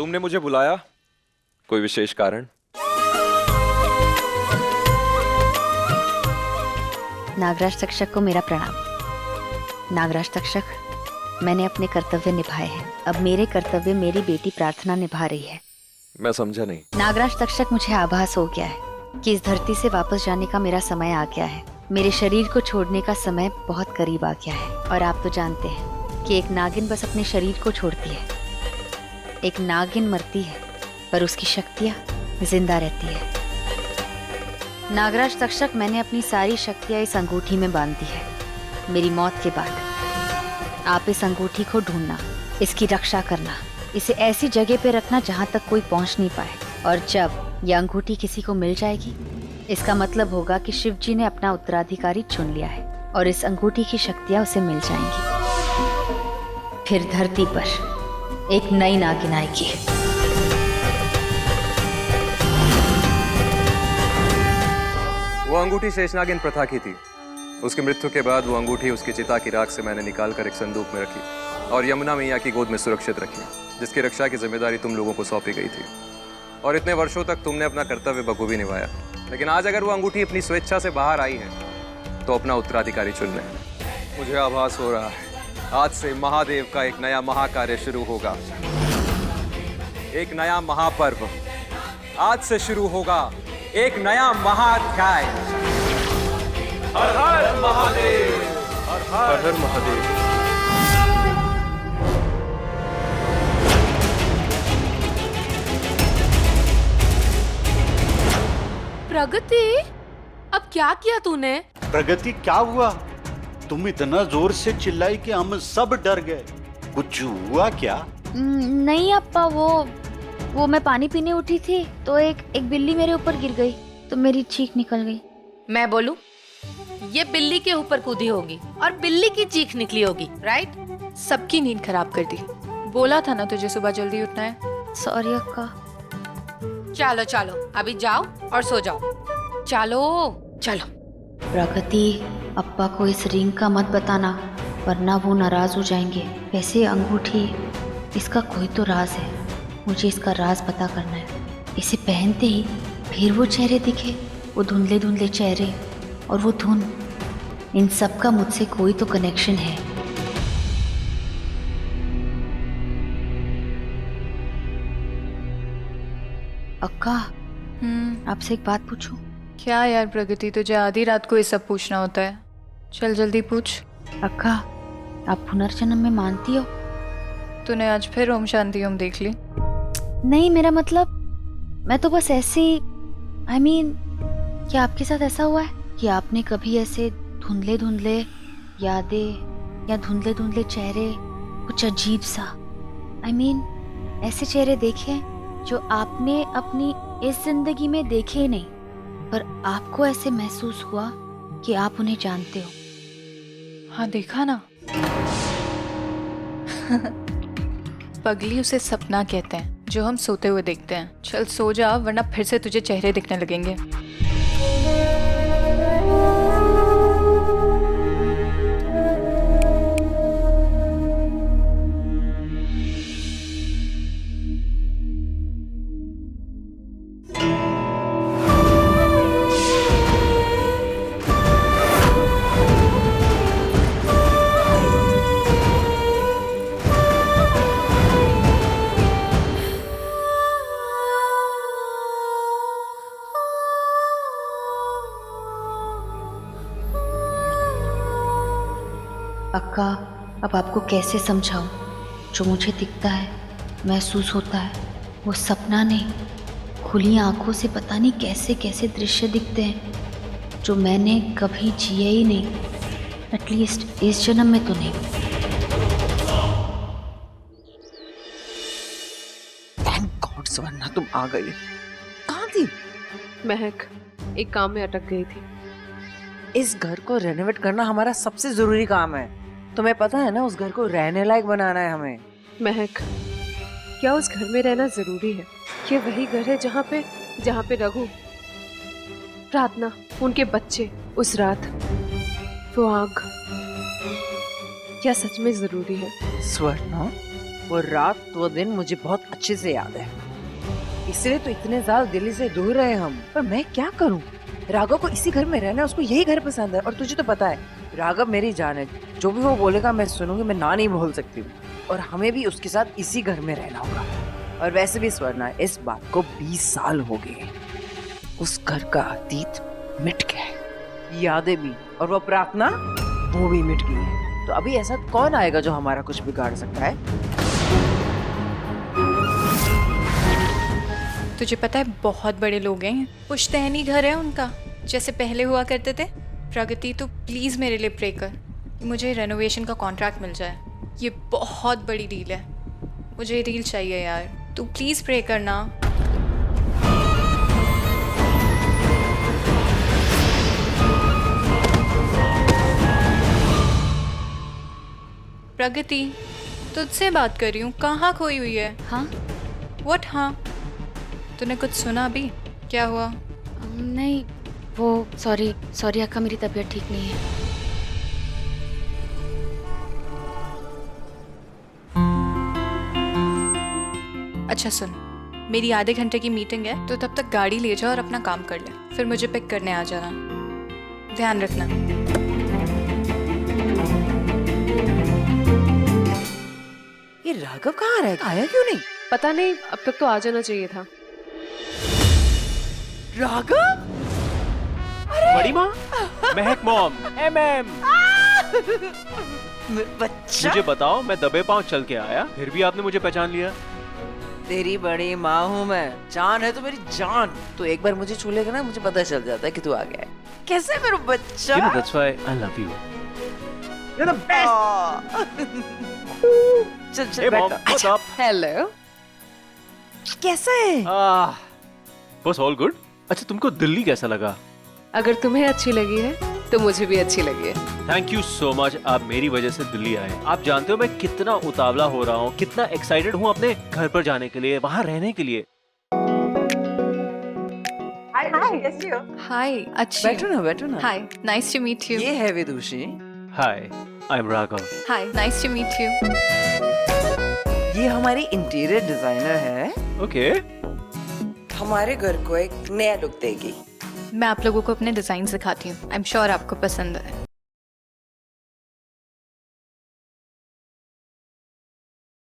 तुमने मुझे बुलाया, कोई विशेष कारण? नागराज तक्षक को मेरा प्रणाम। नागराज तक्षक, मैंने अपने कर्तव्य निभाए हैं। अब मेरे कर्तव्य मेरी बेटी प्रार्थना निभा रही है। मैं समझा नहीं। नागराज तक्षक, मुझे आभास हो गया है कि इस धरती से वापस जाने का मेरा समय आ गया है। मेरे शरीर को छोड़ने का समय बहुत करीब आ गया है। और आप तो जानते हैं कि एक नागिन बस अपने शरीर को छोड़ती है। एक नागिन मरती है पर उसकी शक्तियाँ जिंदा रहती है। नागराज तक्षक, मैंने अपनी सारी शक्तियाँ इस अंगूठी में बांध दी है। मेरी मौत के बाद आप इस अंगूठी को ढूंढना, इसकी रक्षा करना, इसे ऐसी जगह पे रखना जहाँ तक कोई पहुँच नहीं पाए। और जब यह अंगूठी किसी को मिल जाएगी, इसका मतलब होगा कि शिव जी ने अपना उत्तराधिकारी चुन लिया है और इस अंगूठी की शक्तियाँ उसे मिल जाएंगी। फिर धरती पर एक नई नागिन आएगी। वो अंगूठी शेषनागिन प्रथा की थी। उसकी मृत्यु के बाद वो अंगूठी उसकी चिता की राख से मैंने निकालकर एक संदूक में रखी और यमुना मैया की गोद में सुरक्षित रखी, जिसकी रक्षा की जिम्मेदारी तुम लोगों को सौंपी गई थी। और इतने वर्षों तक तुमने अपना कर्तव्य बखूबी निभाया। लेकिन आज अगर वो अंगूठी अपनी स्वेच्छा से बाहर आई है तो अपना उत्तराधिकारी चुन ले। मुझे आभास हो रहा है आज से महादेव का एक नया महाकार्य शुरू होगा। एक नया महापर्व आज से शुरू होगा, एक नया महाअध्याय। हर हर महादेव, हर हर महादेव। प्रगति, अब क्या किया तूने? प्रगति, क्या हुआ? तुम इतना जोर से चिल्लाई कि हम सब डर गए। कुछ हुआ क्या? नहीं अप्पा, वो मैं पानी पीने उठी थी तो एक बिल्ली मेरे ऊपर गिर गई तो मेरी चीख निकल गई। मैं बोलूं? ये बिल्ली के ऊपर कूदी होगी और बिल्ली की चीख निकली होगी, राइट? सबकी नींद खराब कर दी। बोला था ना तुझे सुबह जल्दी उठना है। सॉरी अक्का। चलो चलो, अभी जाओ और सो जाओ। चलो चलो। प्रगति, अप्पा को इस रिंग का मत बताना वरना वो नाराज हो जाएंगे। वैसे अंगूठी, इसका कोई तो राज है। मुझे इसका राज पता करना है। इसे पहनते ही फिर वो चेहरे दिखे, वो धुंधले धुंधले चेहरे और वो धुन, इन सब का मुझसे कोई तो कनेक्शन है। अक्का, आपसे एक बात पूछूं? क्या यार प्रगति, तुझे आधी रात को ये सब पूछना होता है? चल जल्दी पूछ। अक्का, आप पुनर्जन्म में मानती हो? तूने आज फिर ओम शांति ओम देख ली? नहीं, मेरा मतलब मैं तो बस ऐसे, I mean, क्या आपके साथ ऐसा हुआ है कि आपने कभी ऐसे धुंधले धुंधले यादें या धुंधले धुंधले चेहरे, कुछ अजीब सा, I mean, ऐसे चेहरे देखे जो आपने अपनी इस जिंदगी में देखे ही नहीं, पर आपको ऐसे महसूस हुआ कि आप उन्हें जानते हो? हाँ, देखा ना। पगली, उसे सपना कहते हैं जो हम सोते हुए देखते हैं। चल सो जा वरना फिर से तुझे चेहरे दिखने लगेंगे। अक्का, अब आपको कैसे समझाऊं? जो मुझे दिखता है, महसूस होता है, वो सपना नहीं, खुली आंखों से पता नहीं कैसे कैसे दृश्य दिखते हैं जो मैंने कभी जिए ही नहीं, एटलीस्ट इस जन्म में तो नहीं। थैंक गॉड स्वर्णा, तुम आ गई। कहाँ थी? महक एक काम में अटक गई थी। इस घर को रेनोवेट करना हमारा सबसे जरूरी काम है। तुम्हें पता है ना, उस घर को रहने लायक बनाना है हमें। महक, क्या उस घर में रहना जरूरी है? ये वही घर है जहाँ पे रघु, प्रार्थना, उनके बच्चे, उस रात वो आग, क्या सच में जरूरी है? स्वर्णा, वो रात वो दिन मुझे बहुत अच्छे से याद है, इसलिए तो इतने ज्यादा दिल्ली से दूर रहे हम। पर मैं क्या करूं? राघव को इसी घर में रहना है, उसको यही घर पसंद है। और तुझे तो पता है राघव मेरी जान है, जो भी वो बोलेगा मैं सुनूंगी, मैं ना नहीं बोल सकती हूँ। और हमें भी उसके साथ इसी घर में रहना होगा। और वैसे भी स्वर्णा, इस बात को 20 साल हो गए। उस घर का अतीत मिट गया है, यादें भी, और वो प्रार्थना वो भी मिट गई है। तो अभी ऐसा कौन आएगा जो हमारा कुछ बिगाड़ सकता है? तुझे पता है बहुत बड़े लोग हैं, पुश्तैनी घर है उनका, जैसे पहले हुआ करते थे। प्रगति तो प्लीज़ मेरे लिए प्रे कर, मुझे रेनोवेशन का कॉन्ट्रैक्ट मिल जाए। ये बहुत बड़ी डील है, मुझे ये डील चाहिए यार, तू प्लीज़ प्रे करना। प्रगति, तुझसे बात कर रही हूँ, कहाँ खोई हुई है? हाँ? व्हाट? हाँ, तूने कुछ सुना अभी? क्या हुआ? नहीं, वो सॉरी अक्का, मेरी तबीयत ठीक नहीं है। अच्छा सुन, मेरी आधे घंटे की मीटिंग है, तो तब तक गाड़ी ले जा और अपना काम कर ले, फिर मुझे पिक करने आ जाना। ध्यान रखना। ये राघव कहाँ रह गया? आया क्यों नहीं? पता नहीं, अब तक तो आ जाना चाहिए था। राघव? बड़ी माँ, महक मॉम, एमएम। बच्चा, मुझे बताओ, मैं दबे पांव चल के आया, फिर भी आपने मुझे पहचान लिया। तेरी बड़ी माँ हूँ मैं, जान है तो मेरी जान। तो एक बार मुझे छू लेगा ना, मुझे पता चल जाता है कि तू आ गया है। कैसे मेरा बच्चा? You know, that's why I love you. You're the best. चल चल Hey mom, बैठ। what's up? हेलो। कैसा है? बस all good. अच्छा, तुमको दिल्ली कैसा लगा? अगर तुम्हें अच्छी लगी है तो मुझे भी अच्छी लगी है। थैंक यू सो मच, आप मेरी वजह से दिल्ली आए। आप जानते हो मैं कितना उतावला हो रहा हूँ, कितना एक्साइटेड हूँ अपने घर पर जाने के लिए, वहाँ रहने के लिए। हाय, कैसी हो? हाय, अच्छी। बैठो ना, बैठो ना। Hi, nice to meet you. ये है Vidushi. Hi, I am Raghav. Hi, nice to meet you. ये हमारी इंटीरियर डिजाइनर है। ओके। हमारे घर को एक नया लुक देगी। मैं आप लोगों को अपने डिजाइन दिखाती हूँ, आई एम श्योर आपको पसंद है।